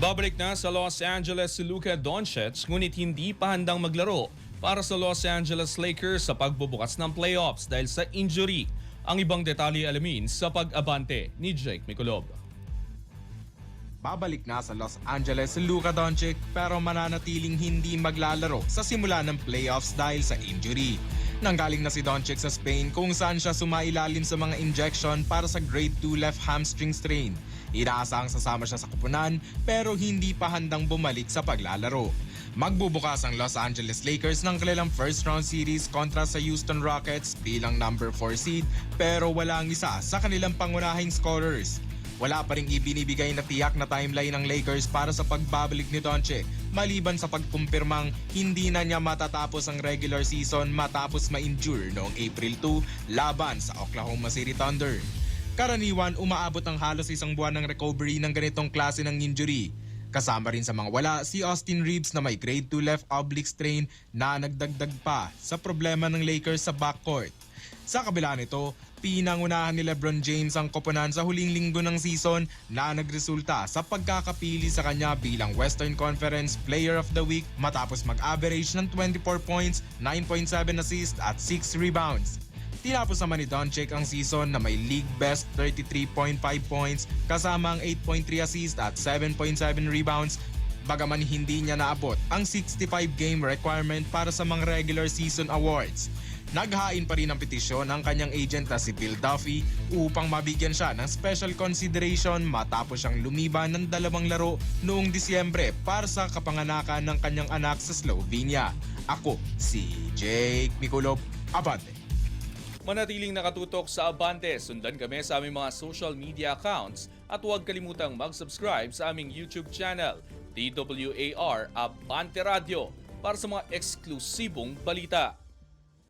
Babalik na sa Los Angeles si Luka Doncic ngunit hindi pa handang maglaro para sa Los Angeles Lakers sa pagbubukas ng playoffs dahil sa injury. Ang ibang detalye alamin sa pag-abante ni Jake Miculob. Babalik na sa Los Angeles si Luka Doncic pero mananatiling hindi maglalaro sa simula ng playoffs dahil sa injury. Nanggaling na si Doncic sa Spain kung saan siya sumailalim sa mga injection para sa grade 2 left hamstring strain. Inaasahang sasama siya sa kupunan pero hindi pa handang bumalik sa paglalaro. Magbubukas ang Los Angeles Lakers ng kanilang first round series kontra sa Houston Rockets bilang number 4 seed pero wala ang isa sa kanilang pangunahing scorers. Wala pa ring ibinibigay na tiyak na timeline ng Lakers para sa pagbabalik ni Doncic maliban sa pagkumpirmang hindi na niya matatapos ang regular season matapos ma-injure noong April 2 laban sa Oklahoma City Thunder. Karaniwan umaabot ang halos isang buwan ng recovery ng ganitong klase ng injury. Kasama rin sa mga wala si Austin Reeves na may grade 2 left oblique strain na nagdagdag pa sa problema ng Lakers sa backcourt. Sa kabila nito, pinangunahan ni LeBron James ang koponan sa huling linggo ng season na nagresulta sa pagkakapili sa kanya bilang Western Conference Player of the Week matapos mag-average ng 24 points, 9.7 assists at 6 rebounds. Tinapos naman ni Doncic ang season na may league best 33.5 points kasama ang 8.3 assists at 7.7 rebounds bagaman hindi niya naabot ang 65-game requirement para sa mga regular season awards. Naghain pa rin ang petisyon ang kanyang agent na si Bill Duffy upang mabigyan siya ng special consideration matapos siyang lumiban ng 2 laro noong Disyembre para sa kapanganakan ng kanyang anak sa Slovenia. Ako si Jake Miculob, Abante. Manatiling nakatutok sa Abante, sundan kami sa aming mga social media accounts at huwag kalimutang mag-subscribe sa aming YouTube channel, DWAR Abante Radio, para sa mga eksklusibong balita.